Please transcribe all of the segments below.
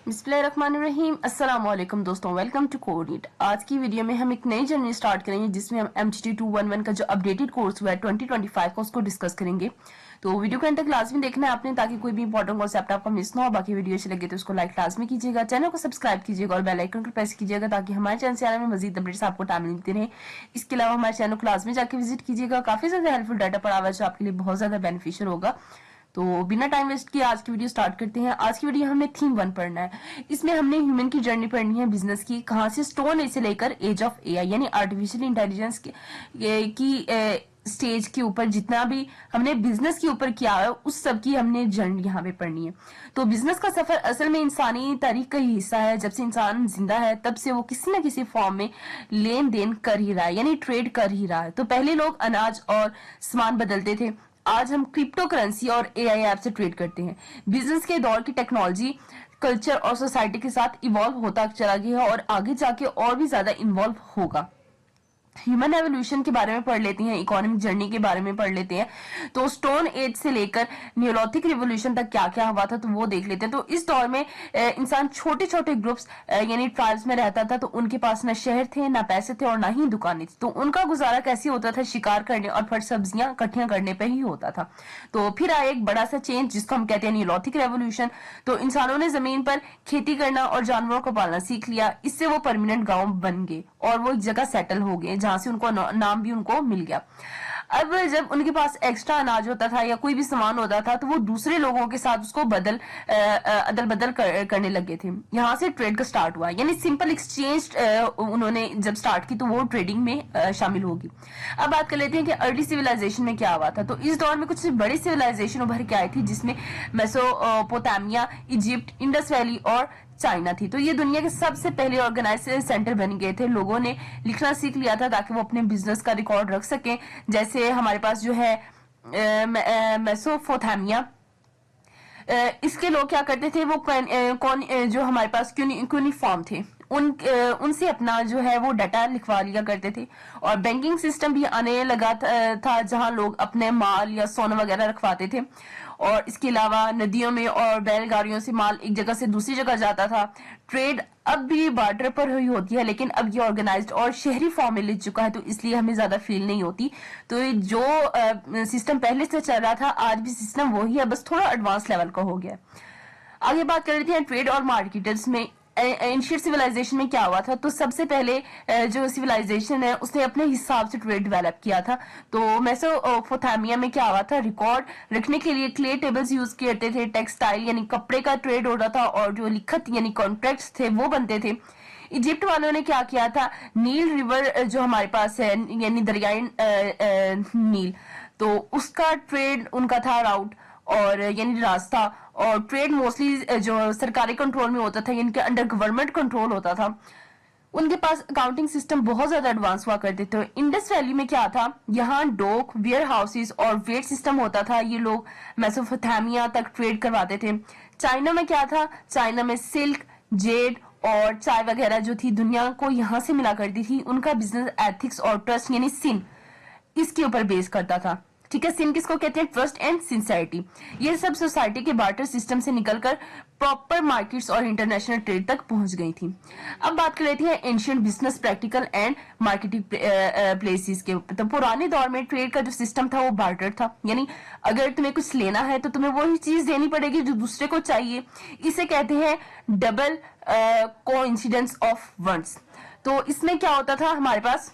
बिस्मिल्लाहिर्रहमानिर्रहीम। अस्सलाम वालेकुम दोस्तों, वेलकम टू कोडिट। आज की वीडियो में हम एक नई जर्नी स्टार्ट करेंगे जिसमें हम MTT 211 का जो अपडेटेड कोर्स हुआ है 2025 का उसको डिस्कस करेंगे। तो वीडियो को अंत तक लाजमी देखना है आपने, ताकि कोई भी इंपॉर्टेंट कॉन्सेप्ट आपको मिस ना हो। बाकी वीडियो अच्छी लगे तो उसको लाइक लाजमी कीजिएगा, चैनल को सब्सक्राइब कीजिएगा और बेल आइकन को प्रेस कीजिएगा ताकि हमारे चैनल से आने में मजीद अपडेट्स आपको टाइम मिलती रहे। इसके अलावा हमारे चैनल को लाजमी जाकर विजिट कीजिएगा, काफी ज्यादा हेल्पफुल डाटा पड़ा हुआ है जो आपके लिए बहुत ज्यादा बेनिफिशियल होगा। तो बिना टाइम वेस्ट किए आज की वीडियो स्टार्ट करते हैं। आज की वीडियो हमें थीम 1 पढ़ना है। इसमें हमने ह्यूमन की जर्नी पढ़नी है बिजनेस की, कहां से स्टोन एज से लेकर एज ऑफ AI यानी आर्टिफिशियल इंटेलिजेंस की स्टेज के ऊपर जितना भी हमने बिजनेस के ऊपर किया है उस सब की हमने जर्नी यहाँ पे पढ़नी है। तो बिजनेस का सफर असल में इंसानी तारीख का ही हिस्सा है। जब से इंसान जिंदा है तब से वो किसी न किसी फॉर्म में लेन देन कर ही रहा है, यानी ट्रेड कर ही रहा है। तो पहले लोग अनाज और सामान बदलते थे, आज हम क्रिप्टो करेंसी और AI ऐप से ट्रेड करते हैं। बिजनेस के दौर की टेक्नोलॉजी कल्चर और सोसाइटी के साथ इवॉल्व होता चला गया है और आगे जाके और भी ज्यादा इन्वॉल्व होगा। ह्यूमन एवोल्यूशन के बारे में पढ़ लेते हैं, इकोनॉमिक जर्नी के बारे में पढ़ लेते हैं। तो स्टोन एज से लेकर न्यूरोलिथिक रिवोल्यूशन तक क्या क्या हुआ था तो वो देख लेते हैं। तो इस दौर में इंसान छोटे छोटे ग्रुप्स यानी ट्राइब्स में रहता था। तो उनके पास ना शहर थे, ना पैसे थे और ना ही दुकानें थी। तो उनका गुजारा कैसे होता था? शिकार करने और फल सब्जियां इकट्ठियां करने पर ही होता था। तो फिर आया एक बड़ा सा चेंज जिसको हम कहते हैं न्यूरोलिथिक रेवोल्यूशन। तो इंसानों ने जमीन पर खेती करना और जानवरों को पालना सीख लिया। इससे वो परमानेंट गांव बन गए और वो एक जगह सेटल हो गए जहां से उनको नाम भी उनको मिल गया। अब जब उनके पास एक्स्ट्रा अनाज होता था या कोई भी सामान होता था तो वो दूसरे लोगों के साथ उसको अदल बदल करने लगे थे। यहाँ से ट्रेड का स्टार्ट हुआ, यानी सिंपल एक्सचेंज उन्होंने जब स्टार्ट की तो वो ट्रेडिंग में शामिल होगी। अब बात कर लेते हैं कि अर्ली सिविलाइजेशन में क्या हुआ था। तो इस दौर में कुछ बड़ी सिविलाइजेशन उभर के आई थी जिसमें मेसोपोटामिया, इजिप्ट, इंडस वैली और चाइना थी। तो ये दुनिया के सबसे पहले ऑर्गेनाइज सेंटर बन गए थे। लोगों ने लिखना सीख लिया था ताकि वो अपने बिजनेस का रिकॉर्ड रख सकें। जैसे हमारे पास जो है मेसोपोटामिया, इसके लोग क्या करते थे, वो जो हमारे पास क्यूनिफॉर्म थे उनसे अपना जो है वो डाटा लिखवा लिया करते थे। और बैंकिंग सिस्टम भी आने लगा था जहां लोग अपने माल या सोना वगैरह रखवाते थे। और इसके अलावा नदियों में और बैलगाड़ियों से माल एक जगह से दूसरी जगह जाता था। ट्रेड अब भी बार्डर पर हुई होती है, लेकिन अब ये ऑर्गेनाइज्ड और शहरी फॉर्म में ले चुका है, तो इसलिए हमें ज्यादा फील नहीं होती। तो जो सिस्टम पहले से चल रहा था आज भी सिस्टम वही है, बस थोड़ा एडवांस लेवल का हो गया। आगे बात कर लेते हैं ट्रेड और मार्केटर्स में। एंशिएंट सिविलाइजेशन में क्या हुआ था? तो सबसे पहले जो सिविलाइजेशन है उसने अपने हिसाब से ट्रेड डेवलप किया था। तो मेसोपोटामिया में क्या हुआ था? रिकॉर्ड रखने के लिए क्ले टेबल्स यूज करते थे। टेक्सटाइल यानी कपड़े का ट्रेड हो रहा था और जो लिखत यानी कॉन्ट्रैक्ट्स थे वो बनते थे। इजिप्ट वालों ने क्या किया था? नील रिवर जो हमारे पास है यानी दरियाई नील, तो उसका ट्रेड उनका था राउट और यानी रास्ता। और ट्रेड मोस्टली जो सरकारी कंट्रोल में होता था, इनके अंडर गवर्नमेंट कंट्रोल होता था। उनके पास अकाउंटिंग सिस्टम बहुत ज्यादा एडवांस हुआ करते थे। इंडस वैली में क्या था? यहाँ डॉक, वेयर हाउसेज और वेट सिस्टम होता था। ये लोग मेसोपोटामिया तक ट्रेड करवाते थे। चाइना में क्या था? चाइना में सिल्क, जेड और चाय वगैरह जो थी दुनिया को यहाँ से मिला करती थी। उनका बिजनेस एथिक्स और ट्रस्ट यानी सिन इसके ऊपर बेस करता था। ठीक है, सिन किसको कहते हैं? Trust and sincerity. ये सब सोसाइटी के बार्टर सिस्टम से निकलकर प्रॉपर मार्केट्स और इंटरनेशनल ट्रेड तक पहुंच गई थी। अब बात कर लेते हैं ancient business practical and marketing places के ऊपर। तो पुराने दौर में ट्रेड का जो सिस्टम था वो बार्टर था, यानी अगर तुम्हें कुछ लेना है तो तुम्हें वही चीज देनी पड़ेगी जो दूसरे को चाहिए। इसे कहते हैं डबल कोइंसिडेंस ऑफ वंस। तो इसमें क्या होता था? हमारे पास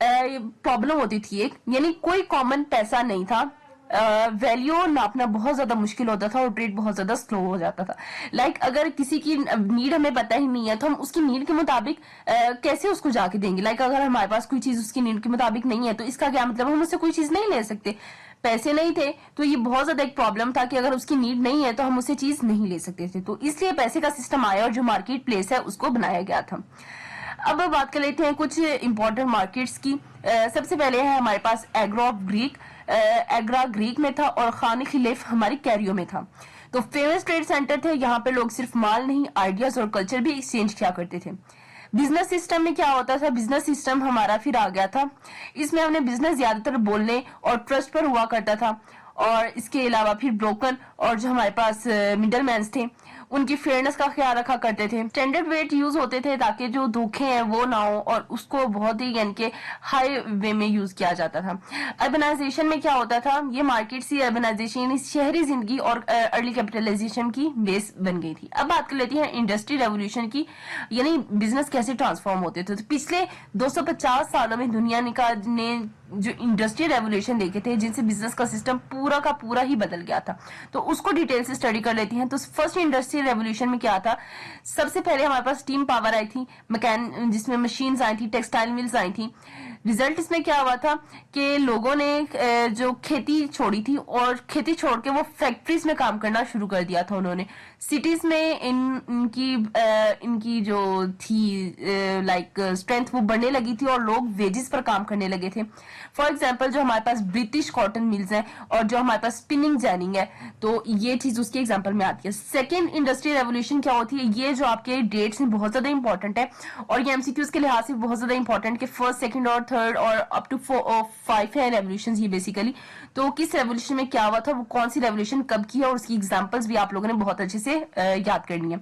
प्रॉब्लम होती थी एक, यानी कोई कॉमन पैसा नहीं था। वैल्यू नापना बहुत ज्यादा मुश्किल होता था और ट्रेड बहुत ज्यादा स्लो हो जाता था। अगर किसी की नीड हमें पता ही नहीं है तो हम उसकी नीड के मुताबिक कैसे उसको जाके देंगे? अगर हमारे पास कोई चीज उसकी नीड के मुताबिक नहीं है तो इसका क्या मतलब? हम उससे कोई चीज नहीं ले सकते। पैसे नहीं थे तो ये बहुत ज्यादा एक प्रॉब्लम था कि अगर उसकी नीड नहीं है तो हम उससे चीज नहीं ले सकते थे। तो इसलिए पैसे का सिस्टम आया और जो मार्केट प्लेस है उसको बनाया गया था। अब बात कर लेते हैं कुछ इंपॉर्टेंट मार्केट्स की। सबसे पहले है हमारे पास एग्रा ग्रीक में था और खान खिलेफ हमारी कैरियो में था। तो फेमस ट्रेड सेंटर थे, यहाँ पे लोग सिर्फ माल नहीं आइडियाज और कल्चर भी एक्सचेंज किया करते थे। बिजनेस सिस्टम में क्या होता था? बिजनेस सिस्टम हमारा फिर आ गया था। इसमें हमने बिजनेस ज्यादातर बोलने और ट्रस्ट पर हुआ करता था। और इसके अलावा फिर ब्रोकर और जो हमारे पास मिडल मैन थे उनकी फेयरनेस का ख्याल रखा करते थे। स्टैंडर्ड वेट यूज होते थे ताकि जो धोखे हैं वो ना हो, और उसको बहुत ही यानी कि हाई वे में यूज किया जाता था। अर्बनाइजेशन में क्या होता था, ये मार्केट सी अर्बनाइजेशन शहरी जिंदगी और अर्ली कैपिटलाइजेशन की बेस बन गई थी। अब बात कर लेते हैं इंडस्ट्री रेवोल्यूशन की, यानी बिजनेस कैसे ट्रांसफॉर्म होते थे। तो पिछले 250 सालों में दुनिया ने जो इंडस्ट्रियल रेवोल्यूशन देखे थे, जिनसे बिजनेस का सिस्टम पूरा का पूरा ही बदल गया था, तो उसको डिटेल से स्टडी कर लेती हैं। तो फर्स्ट इंडस्ट्रियल रेवोल्यूशन में क्या था, सबसे पहले हमारे पास स्टीम पावर आई थी, जिसमें मशीन्स आई थी, टेक्सटाइल मिल्स आई थी। रिजल्ट इसमें क्या हुआ था कि लोगों ने जो खेती छोड़ी थी और खेती छोड़ के वो फैक्ट्रीज में काम करना शुरू कर दिया था। उन्होंने सिटीज में इनकी जो थी लाइक स्ट्रेंथ वो बढ़ने लगी थी और लोग वेजेस पर काम करने लगे थे। फॉर एग्जांपल जो हमारे पास ब्रिटिश कॉटन मिल्स हैं और जो हमारे पास स्पिनिंग जैनिंग है, तो ये चीज उसके एग्जांपल में आती है। सेकेंड इंडस्ट्रियल रेवोल्यूशन क्या होती है, ये जो आपके डेट्स में बहुत ज्यादा इंपॉर्टेंट है और ये एमसीक्यूज के लिहाज से बहुत ज्यादा इंपॉर्टेंट कि फर्स्ट, सेकंड और थर्ड और अप टू 5 है रेवोल्यूशन ये बेसिकली। तो किस रेवोल्यूशन में क्या हुआ था, वो कौन सी रेवोल्यूशन कब की है, और उसकी एग्जांपल्स भी आप लोगों ने बहुत अच्छे से याद करनी है।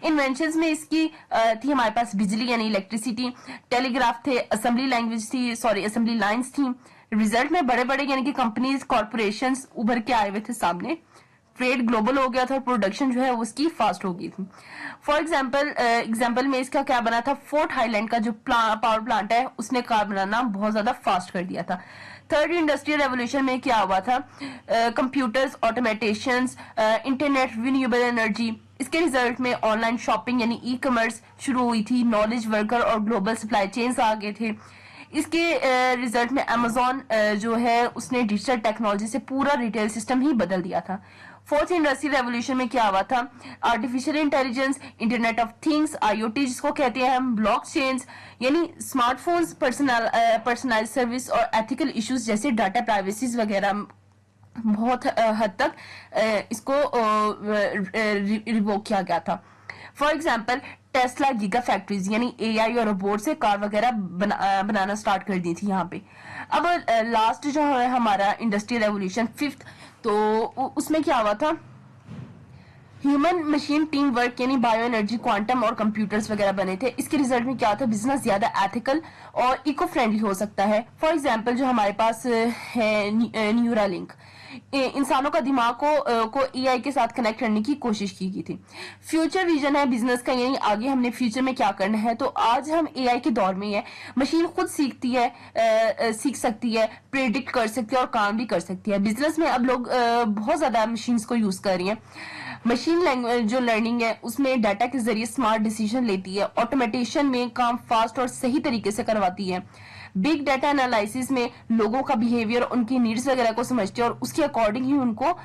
इन्वेंशंस में इसकी थी हमारे पास बिजली यानी इलेक्ट्रिसिटी, टेलीग्राफ थे, असेंबली लाइंस थी। रिजल्ट में बड़े बड़े यानी कि कंपनीज, कॉर्पोरेशंस उभर के आए हुए थे सामने। ट्रेड ग्लोबल हो गया था और प्रोडक्शन जो है उसकी फास्ट हो गई थी। फॉर एग्जाम्पल में इसका क्या बना था, फोर्ट हाईलैंड का जो पावर प्लांट है उसने कार बनाना बहुत ज्यादा फास्ट कर दिया था। थर्ड इंडस्ट्रियल रेवोल्यूशन में क्या हुआ था, computers, automation, internet, renewable energy. इसके रिजल्ट में ऑनलाइन शॉपिंग यानी ई कॉमर्स शुरू हुई थी, नॉलेज वर्कर और ग्लोबल सप्लाई चेन्स आ गए थे। इसके रिजल्ट में अमेजोन जो है उसने डिजिटल टेक्नोलॉजी से पूरा रिटेल सिस्टम ही बदल दिया था। फोर्थ इंडस्ट्रियल रेवोल्यूशन में क्या हुआ था, artificial intelligence, internet of things, IoT जिसको कहते हैं हम, ब्लॉकचेन्स यानी स्मार्टफोन्स, पर्सनलाइज्ड सर्विस और एथिकल इश्यूज जैसे डाटा प्राइवेसी वगैरह बहुत हद तक इसको रिवोक किया गया था। For example Tesla giga factories यानी एआई और रोबोट से कार वगैरह बनाना स्टार्ट कर दी थी यहाँ पे। अब लास्ट जो है हमारा इंडस्ट्रियल रेवोल्यूशन फिफ्थ, तो उसमें क्या हुआ था, ह्यूमन मशीन टीम वर्क यानी बायो एनर्जी, क्वांटम और कंप्यूटर्स वगैरह बने थे। इसके रिजल्ट में क्या था, बिजनेस ज्यादा एथिकल और इको फ्रेंडली हो सकता है। फॉर एग्जाम्पल जो हमारे पास है न्यूरालिंक, इंसानों का दिमाग को एआई के साथ कनेक्ट करने की कोशिश की गई थी। फ्यूचर विजन है बिजनेस का, यानी आगे हमने फ्यूचर में क्या करना है। तो आज हम एआई के दौर में है, मशीन खुद सीख सकती है, प्रेडिक्ट कर सकती है और काम भी कर सकती है। बिजनेस में अब लोग बहुत ज्यादा मशीन्स को यूज कर रही हैं। मशीन लैंग्वेज जो लर्निंग है उसमें डाटा के जरिए स्मार्ट डिसीजन लेती है, ऑटोमेटेशन में काम फास्ट और सही तरीके से करवाती है, बिग डाटा एनालिसिस में लोगों का बिहेवियर, उनकी नीड्स वगैरह को समझती है और उसके अकॉर्डिंग ही उनको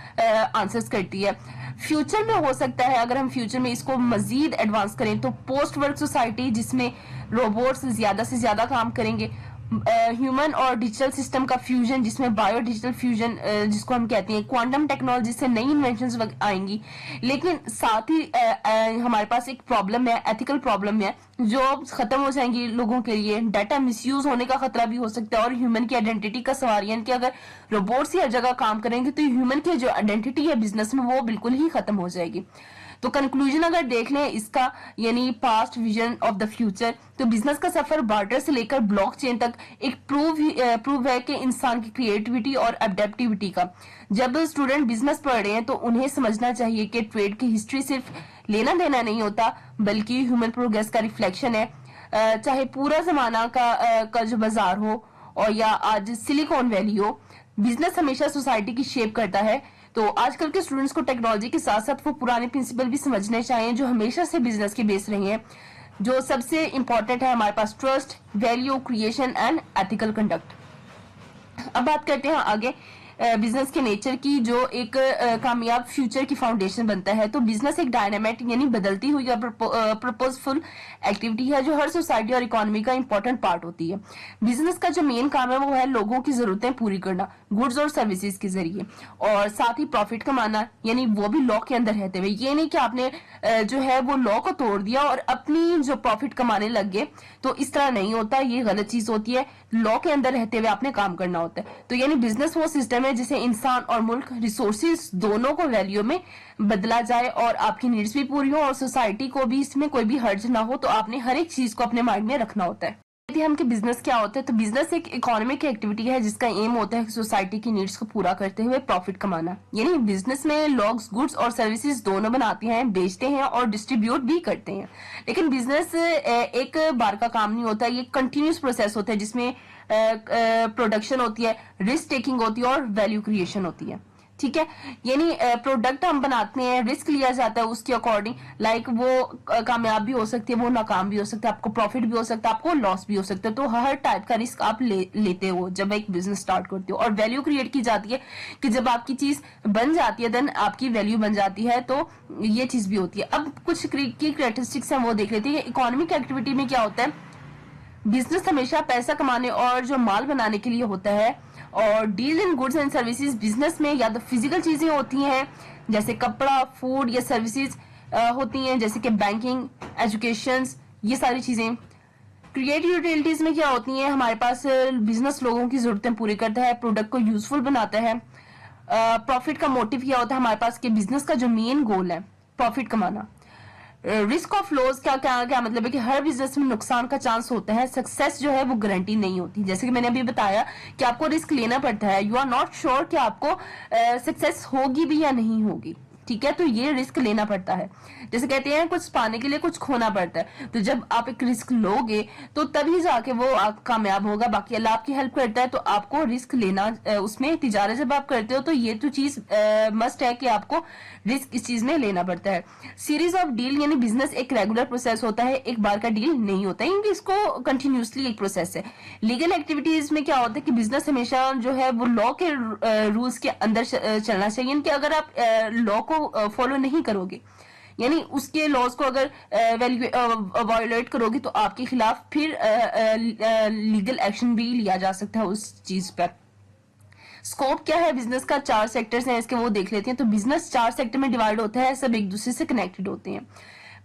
आंसर्स करती है। फ्यूचर में हो सकता है, अगर हम फ्यूचर में इसको मजीद एडवांस करें, तो पोस्ट वर्क सोसाइटी जिसमें रोबोट्स ज्यादा से ज्यादा काम करेंगे, ह्यूमन और डिजिटल सिस्टम का फ्यूजन जिसमें बायो डिजिटल फ्यूजन जिसको हम कहते हैं, क्वांटम टेक्नोलॉजी से नई इन्वेंशंस आएंगी। लेकिन साथ ही हमारे पास एक प्रॉब्लम है, एथिकल प्रॉब्लम है, जॉब्स खत्म हो जाएंगी लोगों के लिए, डाटा मिसयूज होने का खतरा भी हो सकता है और ह्यूमन की आइडेंटिटी का सवाल, यानी कि अगर रोबोट्स ही हर जगह काम करेंगे तो ह्यूमन की जो आइडेंटिटी है बिजनेस में वो बिल्कुल ही खत्म हो जाएगी। तो कंक्लूजन अगर देख लें इसका, यानी past vision of the future, तो बिजनेस का सफर बार्टर से लेकर ब्लॉकचेन तक एक प्रूव है कि इंसान की क्रिएटिविटी और अडेप्टिविटी का। जब स्टूडेंट बिजनेस पढ़ रहे हैं तो उन्हें समझना चाहिए कि ट्रेड की हिस्ट्री सिर्फ लेना देना नहीं होता, बल्कि ह्यूमन प्रोग्रेस का रिफ्लेक्शन है। चाहे पूरा जमाना का जो बाजार हो और या आज सिलिकॉन वैली हो, बिजनेस हमेशा सोसाइटी की शेप करता है। तो आजकल के स्टूडेंट्स को टेक्नोलॉजी के साथ साथ वो पुराने प्रिंसिपल भी समझने चाहिए जो हमेशा से बिजनेस के बेस रहे हैं। जो सबसे इंपॉर्टेंट है हमारे पास trust, value creation and ethical conduct. अब बात करते हैं आगे बिजनेस के नेचर की, जो एक कामयाब फ्यूचर की फाउंडेशन बनता है। तो बिजनेस एक डायनामिक यानी बदलती हुई और प्रपोजफुल एक्टिविटी है जो हर सोसाइटी और इकोनॉमी का इंपॉर्टेंट पार्ट होती है। बिजनेस का जो मेन काम है वो है लोगों की जरूरतें पूरी करना गुड्स और सर्विसेज के जरिए, और साथ ही प्रॉफिट कमाना, यानी वो भी लॉ के अंदर रहते हुए। ये नहीं कि आपने जो है वो लॉ को तोड़ दिया और अपनी जो प्रॉफिट कमाने लग गए, तो इस तरह नहीं होता, ये गलत चीज होती है। लॉ के अंदर रहते हुए आपने काम करना होता है। तो यानी बिजनेस वो सिस्टम है जिसे इंसान और मुल्क रिसोर्सेज दोनों को वैल्यू में बदला जाए और आपकी नीड्स भी पूरी हो और सोसाइटी को भी इसमें कोई भी हर्ज ना हो। तो आपने हर एक चीज को अपने माइंड में रखना होता है। हम कि बिजनेस क्या होता है, तो बिजनेस एक इकोनॉमिक एक्टिविटी है जिसका एम होता है सोसाइटी की नीड्स को पूरा करते हुए प्रॉफिट कमाना। यानी बिजनेस में लोग गुड्स और सर्विसेज दोनों बनाते हैं, बेचते हैं और डिस्ट्रीब्यूट भी करते हैं। लेकिन बिजनेस एक बार का काम नहीं होता, ये कंटिन्यूस प्रोसेस होता है जिसमें प्रोडक्शन होती है, रिस्क टेकिंग होती है और वैल्यू क्रिएशन होती है। ठीक है, यानी प्रोडक्ट हम बनाते हैं, रिस्क लिया जाता है उसके अकॉर्डिंग, लाइक वो कामयाब भी हो सकती है, वो नाकाम भी हो सकता है, आपको प्रॉफिट भी हो सकता है, आपको लॉस भी हो सकता है। तो हर टाइप का रिस्क आप लेते हो जब एक बिजनेस स्टार्ट करते हो। और वैल्यू क्रिएट की जाती है कि जब आपकी चीज बन जाती है देन आपकी वैल्यू बन जाती है। तो ये चीज भी होती है। अब कुछ की कैरेक्टरिस्टिक्स हैं वो देख लेते हैं। इकोनॉमिक एक्टिविटी में क्या होता है, बिजनेस हमेशा पैसा कमाने और जो माल बनाने के लिए होता है। और deal in goods and services, business में या तो फिजिकल चीजें होती हैं जैसे कपड़ा, फूड या सर्विसेज होती हैं जैसे कि बैंकिंग, एजुकेशन, ये सारी चीजें। क्रिएटिव यूटिलिटीज में क्या होती हैं, हमारे पास बिजनेस लोगों की जरूरतें पूरी करता है, प्रोडक्ट को यूजफुल बनाता है। प्रॉफिट का मोटिव क्या होता है हमारे पास कि बिजनेस का जो मेन गोल है प्रॉफिट कमाना। रिस्क ऑफ लॉस क्या क्या क्या मतलब है कि हर बिजनेस में नुकसान का चांस होता है, सक्सेस जो है वो गारंटी नहीं होती। जैसे कि मैंने अभी बताया कि आपको रिस्क लेना पड़ता है, यू आर नॉट श्योर कि आपको सक्सेस होगी भी या नहीं होगी। ठीक है, तो ये रिस्क लेना पड़ता है। जैसे कहते हैं कुछ पाने के लिए कुछ खोना पड़ता है, तो जब आप एक रिस्क लोगे तो तभी जाके वो आप कामयाब होगा। बाकी अल्लाह आपकी हेल्प करता है, तो आपको रिस्क लेना उसमें तिजारत जब आप करते हो तो ये तो चीज मस्ट है कि आपको रिस्क इस चीज में लेना पड़ता है। सीरीज ऑफ डील, यानी बिजनेस एक रेगुलर प्रोसेस होता है, एक बार का डील नहीं होता है, क्योंकि इसको कंटिन्यूसली एक प्रोसेस है। लीगल एक्टिविटीज में क्या होता है कि बिजनेस हमेशा जो है वो लॉ के रूल्स के अंदर चलना चाहिए। यानी कि अगर आप लॉ को फॉलो नहीं करोगे, यानी उसके लॉज को अगर वायोलेट करोगे तो आपके खिलाफ फिर लीगल एक्शन भी लिया जा सकता है उस चीज पर। स्कोप क्या है बिजनेस का, 4 सेक्टर्स हैं इसके, वो देख लेते हैं। तो बिजनेस 4 सेक्टर में डिवाइड होता है, सब एक दूसरे से कनेक्टेड होते हैं।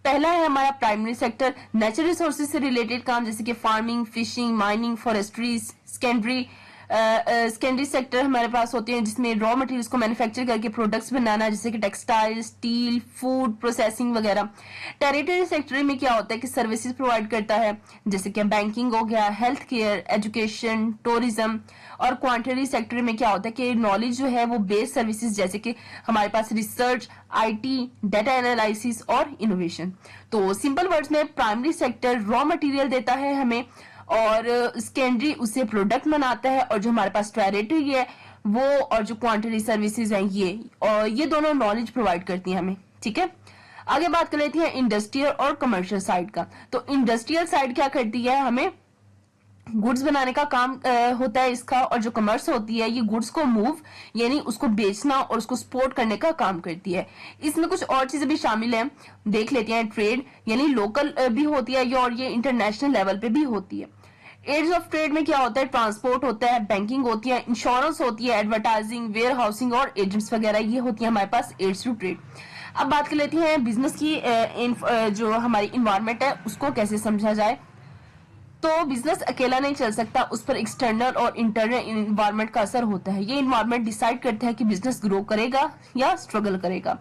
पहला है हमारा प्राइमरी सेक्टर, नेचुरल रिसोर्सेज से रिलेटेड काम जैसे कि farming, fishing, mining, forestry. Secondary sector हमारे पास होते हैं जिसमें रॉ मटेरियल्स को मैन्युफैक्चर करके प्रोडक्ट्स बनाना जैसे कि टेक्सटाइल, स्टील, फूड प्रोसेसिंग वगैरह। टेरिटरी सेक्टर में क्या होता है कि सर्विसेज प्रोवाइड करता है जैसे कि बैंकिंग हो गया, हेल्थ केयर, एजुकेशन, टूरिज्म। और क्वांटिटी सेक्टर में क्या होता है कि नॉलेज जो है वो बेस्ड सर्विसेज जैसे कि हमारे पास रिसर्च, आईटी, डाटा एनालिसिस और इनोवेशन। तो सिंपल वर्ड्स में प्राइमरी सेक्टर रॉ मटेरियल देता है हमें और सेकेंडरी उससे प्रोडक्ट बनाता है, और जो हमारे पास टेरिटरी है वो और जो क्वांटिटी सर्विसेज हैं ये, और ये दोनों नॉलेज प्रोवाइड करती हैं हमें। ठीक है, आगे बात कर लेते हैं इंडस्ट्रियल और कमर्शियल साइड का। तो इंडस्ट्रियल साइड क्या करती है, हमें गुड्स बनाने का काम होता है इसका, और जो कमर्स होती है ये गुड्स को मूव यानी उसको बेचना और उसको सपोर्ट करने का काम करती है। इसमें कुछ और चीजें भी शामिल हैं, देख लेते हैं। ट्रेड यानी लोकल भी होती है ये, और ये इंटरनेशनल लेवल पे भी होती है। एड्स ऑफ ट्रेड में क्या होता है, ट्रांसपोर्ट होता है, बैंकिंग होती है, इंश्योरेंस होती है, एडवर्टाइजिंग, वेयर हाउसिंग और एजेंट्स वगैरह, ये होती है हमारे पास एड्स टू ट्रेड। अब बात कर लेते हैं बिजनेस की जो हमारी इन्वायरमेंट है उसको कैसे समझा जाए। तो बिजनेस अकेला नहीं चल सकता, उस पर एक्सटर्नल और इंटरनल इन्वायरमेंट का असर होता है। ये इन्वायरमेंट डिसाइड करता है कि बिजनेस ग्रो करेगा या स्ट्रगल करेगा।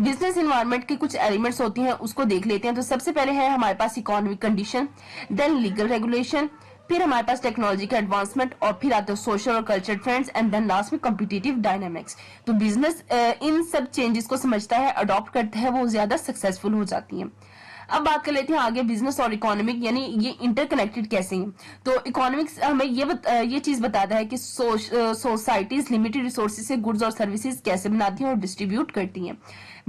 बिजनेस इन्वायरमेंट के कुछ एलिमेंट्स होती हैं उसको देख लेते हैं। तो सबसे पहले है हमारे पास economic condition, then legal regulation, फिर हमारे पास टेक्नोलॉजी का एडवांसमेंट, और फिर आते हैं सोशल और culture trends, and then last में कॉम्पिटिटिव डायनामिक्स। तो बिजनेस इन सब चेंजेस को समझता है, अडॉप्ट करता है, वो ज्यादा सक्सेसफुल हो जाती है। अब बात कर लेते हैं आगे बिजनेस और इकोनॉमिक यानी ये इंटरकनेक्टेड कैसे हैं। तो इकोनॉमिक्स हमें ये चीज बताता है कि सोसाइटीज लिमिटेड रिसोर्सेज से गुड्स और सर्विसेज कैसे बनाती हैं और डिस्ट्रीब्यूट करती हैं।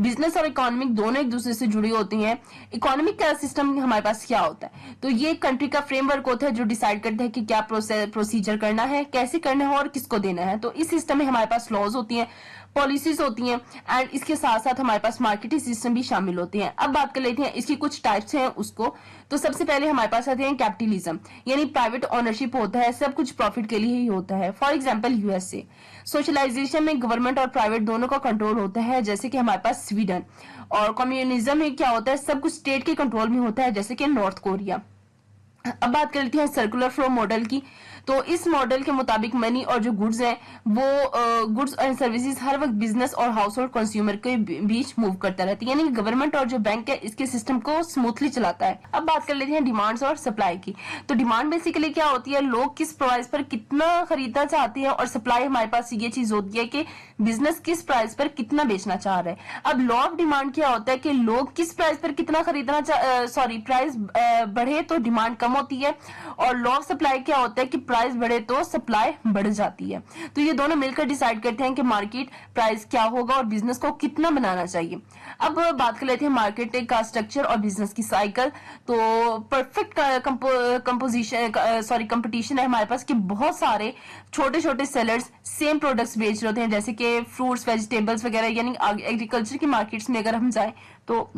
बिजनेस और इकोनॉमिक दोनों एक दूसरे से जुड़ी होती हैं। इकोनॉमिक का सिस्टम हमारे पास क्या होता है, तो ये कंट्री का फ्रेमवर्क होता है जो डिसाइड करता है कि क्या प्रोसीजर करना है, कैसे करना है और किसको देना है। तो इस सिस्टम में हमारे पास लॉज होती हैं, पॉलिसीज होती हैं, एंड इसके साथ साथ हमारे पास मार्केटिंग सिस्टम भी शामिल होते हैं। अब बात कर लेते हैं इसकी कुछ टाइप्स हैं उसको। तो सबसे पहले हमारे पास आते हैं कैपिटलिज्म, यानी प्राइवेट ओनरशिप होता है, सब कुछ प्रॉफिट के लिए ही होता है। For example USA. सोशलाइजेशन में गवर्नमेंट और प्राइवेट दोनों का कंट्रोल होता है, जैसे कि हमारे पास स्वीडन। और कम्युनिज्म में क्या होता है, सब कुछ स्टेट के कंट्रोल में होता है, जैसे कि नॉर्थ कोरिया। अब बात कर लेते हैं सर्कुलर फ्लो मॉडल की। तो इस मॉडल के मुताबिक मनी और जो गुड्स हैं वो गुड्स एंड सर्विसेज हर वक्त बिजनेस और हाउस होल्ड कंज्यूमर के बीच मूव करता रहता है, यानी कि गवर्नमेंट और जो बैंक है इसके सिस्टम को स्मूथली चलाता है। अब बात कर लेते हैं डिमांड्स और सप्लाई की। तो डिमांड बेसिकली क्या होती है, लोग किस प्राइस पर कितना खरीदना चाहते हैं, और सप्लाई हमारे पास ये चीज होती है कि बिजनेस किस प्राइस पर कितना बेचना चाह रहा है। अब लॉ ऑफ डिमांड क्या होता है कि लोग किस प्राइस पर कितना खरीदना प्राइस बढ़े तो डिमांड कम होती है, और लॉ ऑफ सप्लाई क्या होता है कि प्राइस बढ़े तो सप्लाई बढ़ जाती है। तो ये दोनों मिलकर डिसाइड करते हैं कि मार्केट प्राइस क्या होगा और बिजनेस को कितना बनाना चाहिए। अब बात कर लेते हैं मार्केट का स्ट्रक्चर और बिजनेस की साइकिल। तो परफेक्ट कंपटीशन है हमारे पास कि बहुत सारे छोटे छोटे सेलर्स सेम प्रोडक्ट्स बेच रहे होते हैं, जैसे कि फ्रूट्स वेजिटेबल्स वगैरह, यानी एग्रीकल्चर की मार्केट्स में अगर हम जाएं तो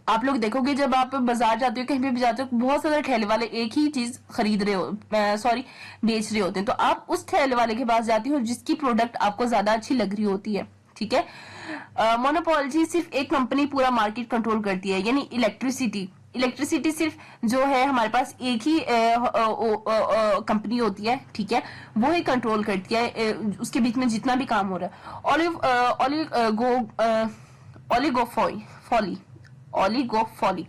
आप लोग देखोगे जब आप बाजार जाते हो कहीं भी जाते हो बहुत सारे ठेले वाले एक ही चीज खरीद रहे हो बेच रहे होते हैं, तो आप उस ठेले वाले के पास जाती हो जिसकी प्रोडक्ट आपको ज्यादा अच्छी लग रही होती है। ठीक है, मोनोपोली सिर्फ एक कंपनी पूरा मार्केट कंट्रोल करती है, यानी इलेक्ट्रिसिटी सिर्फ जो है हमारे पास एक ही कंपनी होती है, ठीक है, वो ही कंट्रोल करती है उसके बीच में जितना भी काम हो रहा है। ओलिगोफोली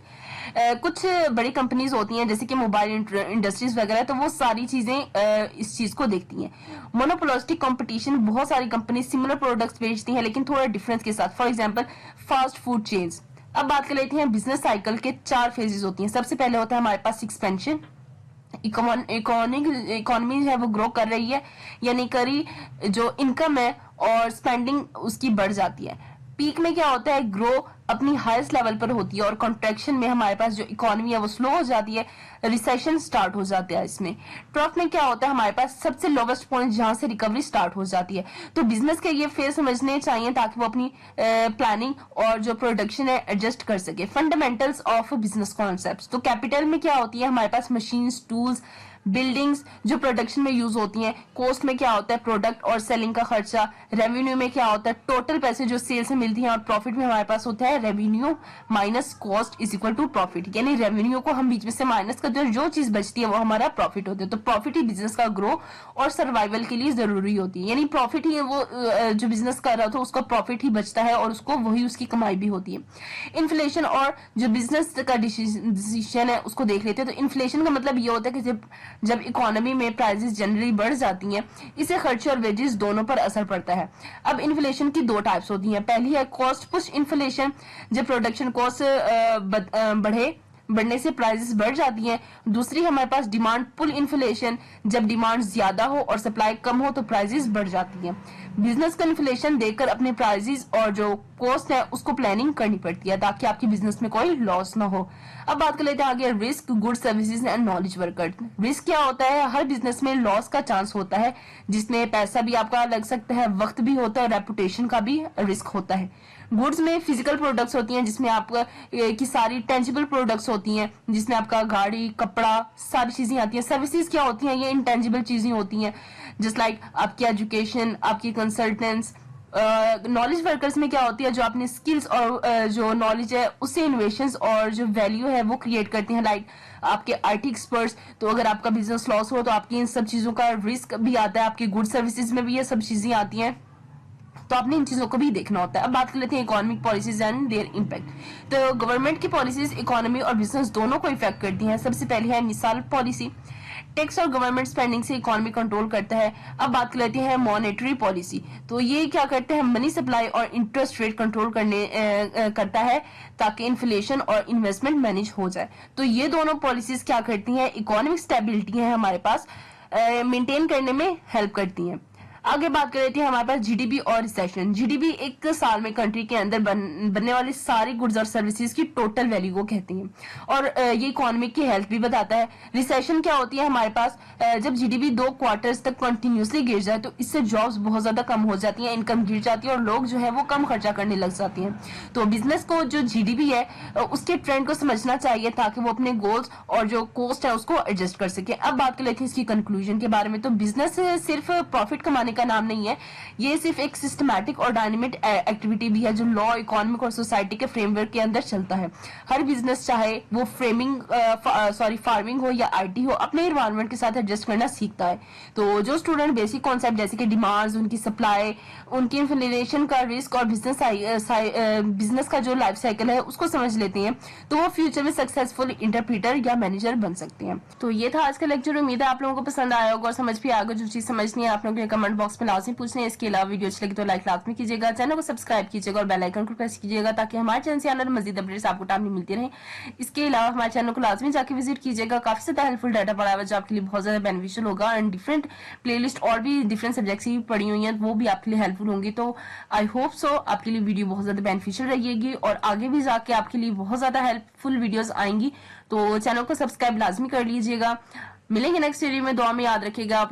कुछ बड़ी कंपनीज होती हैं जैसे कि मोबाइल इंडस्ट्रीज वगैरह, तो वो सारी चीजें इस चीज को देखती हैं। मोनोपोलिस्टिक कंपटीशन, बहुत सारी कंपनी सिमिलर प्रोडक्ट्स बेचती हैं लेकिन थोड़ा डिफरेंस के साथ। For example fast food chains. अब बात कर लेते हैं बिजनेस साइकिल के 4 फेजेस होती हैं। सबसे पहले होता है हमारे पास एक्सपेंशन। इकोनॉमी है वो ग्रो कर रही है, यानी करी जो इनकम है और स्पेंडिंग उसकी बढ़ जाती है। पीक में क्या होता है, ग्रो अपनी हाईएस्ट लेवल पर होती है, और कॉन्ट्रैक्शन में हमारे पास जो इकोनॉमी है वो स्लो हो जाती है, रिसेशन स्टार्ट हो जाता है इसमें। ट्रफ में क्या होता है हमारे पास सबसे लोवेस्ट पॉइंट जहां से रिकवरी स्टार्ट हो जाती है। तो बिजनेस के ये फेज समझने चाहिए ताकि वो अपनी प्लानिंग और जो प्रोडक्शन है एडजस्ट कर सके। Fundamentals of business concepts. तो कैपिटल में क्या होती है हमारे पास मशीन्स, टूल्स, बिल्डिंग्स जो प्रोडक्शन में यूज होती हैं। कॉस्ट में क्या होता है प्रोडक्ट और सेलिंग का खर्चा। रेवेन्यू में क्या होता है टोटल पैसे जो सेल से मिलती हैं, और प्रॉफिट में हमारे पास होता है revenue minus cost is equal to profit, यानी रेवेन्यू को हम बीच में से माइनस करते हैं, जो चीज बचती है वो हमारा प्रॉफिट होता है। तो प्रॉफिट ही बिजनेस का ग्रो और सर्वाइवल के लिए जरूरी होती है, यानी प्रॉफिट ही वो जो बिजनेस कर रहा था उसका प्रॉफिट ही बचता है और उसको वही उसकी कमाई भी होती है। इन्फ्लेशन और जो बिजनेस का डिसीजन है उसको देख लेते हैं। तो इन्फ्लेशन का मतलब ये होता है कि जब इकोनॉमी में प्राइसेस जनरली बढ़ जाती हैं, इससे खर्चे और वेजेस दोनों पर असर पड़ता है। अब इन्फ्लेशन की 2 टाइप्स होती हैं। पहली है कॉस्ट पुश इन्फ्लेशन, जब प्रोडक्शन कॉस्ट बढ़ने से प्राइसेस बढ़ जाती हैं। दूसरी हमारे पास डिमांड पुल इन्फ्लेशन, जब डिमांड ज्यादा हो और सप्लाई कम हो तो प्राइसेस बढ़ जाती हैं। बिजनेस का इन्फ्लेशन देखकर अपने प्राइसेस और जो कॉस्ट है उसको प्लानिंग करनी पड़ती है ताकि आपकी बिजनेस में कोई लॉस ना हो। अब बात कर लेते हैं आगे risk, good services and knowledge worker. Risk क्या होता है, हर बिजनेस में लॉस का चांस होता है जिसमें पैसा भी आपका लग सकता है, वक्त भी होता है और रेपुटेशन का भी रिस्क होता है। गुड्स में फिजिकल प्रोडक्ट्स होती हैं जिसमें आपका की सारी टेंजिबल प्रोडक्ट्स होती हैं, जिसमें आपका गाड़ी, कपड़ा, सारी चीजें आती हैं। सर्विसेज क्या होती हैं, ये इंटेंजिबल चीजें होती हैं, जस्ट लाइक आपकी एजुकेशन, आपकी कंसल्टेंट्स। नॉलेज वर्कर्स में क्या होती है, जो अपने स्किल्स और जो नॉलेज है उससे इनोवेशंस और जो वैल्यू है वो क्रिएट करते हैं, लाइक आपके आईटी एक्सपर्ट्स। तो अगर आपका बिजनेस लॉस हो तो आपकी इन सब चीजों का रिस्क भी आता है, आपकी गुड सर्विसेज में भी ये सब चीजें आती हैं, तो आपने इन चीजों को भी देखना होता है। अब बात कर लेते हैं economic policies and there impact. तो गवर्नमेंट की पॉलिसीज इकोनॉमी और बिजनेस दोनों को इफेक्ट करती हैं। सबसे पहले है मिसाल पॉलिसी, टैक्स और गवर्नमेंट स्पेंडिंग से इकोनॉमी कंट्रोल करता है। अब बात कर लेते हैं मॉनेटरी पॉलिसी। तो ये क्या करते हैं, मनी सप्लाई और इंटरेस्ट रेट कंट्रोल करता है ताकि इन्फ्लेशन और इन्वेस्टमेंट मैनेज हो जाए। तो ये दोनों पॉलिसीज क्या करती हैं, इकोनॉमिक स्टेबिलिटी है हमारे पास मेंटेन करने में हेल्प करती हैं। आगे बात कर लेते हैं हमारे पास जीडीपी और रिसेशन। जीडीपी एक साल में कंट्री के अंदर बनने वाली सारी गुड्स और सर्विसेज की टोटल वैल्यू को कहते हैं, और ये इकोनॉमी की हेल्थ भी बताता है। रिसेशन क्या होती है हमारे पास, जब जीडीपी 2 क्वार्टर्स तक कंटिन्यूसली गिर जाए तो इससे जॉब्स बहुत ज्यादा कम हो जाती हैं, इनकम गिर जाती है और लोग जो है वो कम खर्चा करने लग जाते हैं। तो बिजनेस को जो जीडीपी है उसके ट्रेंड को समझना चाहिए ताकि वो अपने गोल्स और जो कॉस्ट है उसको एडजस्ट कर सके। अब बात कर लेते हैं इसकी कंक्लूजन के बारे में। तो बिजनेस सिर्फ प्रॉफिट कमाने जाने का नाम नहीं है। ये सिर्फ एक सिस्टमैटिक और डायनेमिक एक्टिविटी भी है जो लॉ, इकोनॉमिक और सोसाइटी के फ्रेमवर्क के अंदर चलता है। हर बिजनेस, चाहे वो फार्मिंग हो या IT हो, अपने इन्वायरमेंट के साथ एडजस्ट करना सीखता है। तो जो स्टूडेंट बेसिक कॉन्सेप्ट जैसे कि डिमांड्स, उनकी सप्लाई, उनकी इन्फ्लेशन का रिस्क और बिजनेस का जो लाइफ साइकिल है उसको समझ लेते हैं, तो वो फ्यूचर में सक्सेसफुल इंटरप्रीटर या मैनेजर बन सकते हैं। तो ये था आज का लेक्चर। उम्मीद है आप लोगों को पसंद आया होगा और समझ भी आएगा। जो चीज समझनी है आप लोगों के कमेंट बॉक्स में लाजमी पूछने। इसके अलावा वीडियो अच्छी लगी तो लाइक लाजमी कीजिएगा, चैनल को सब्सक्राइब कीजिएगा और बेल आइकन को प्रेस कीजिएगा ताकि हमारे चैनल से आने वाली मजीद अपडेट्स आपको टाइम नहीं मिलती रहे। इसके अलावा हमारे चैनल को लाजमी जाके विजिट कीजिएगा, काफी ज्यादा हेल्पफुल डाटा पड़ा हुआ है जो आपके लिए बहुत ज्यादा बेनिफिशियल होगा। एंड डिफरेंट प्लेलिस्ट और भी डिफरेंट सब्जेक्ट्स की पड़ी हुई हैं, वो भी आपके लिए हेल्पफुल होंगी। तो आई होप सो आपके लिए वीडियो बहुत ज्यादा बेनिफिशियल रहेगी और आगे भी जाके आपके लिए बहुत ज्यादा हेल्पफुल वीडियोस आएंगी। तो चैनल को सब्सक्राइब लाजमी कर लीजिएगा। मिलेंगे नेक्स्ट वीडियो में। दुआ में याद रखिएगा।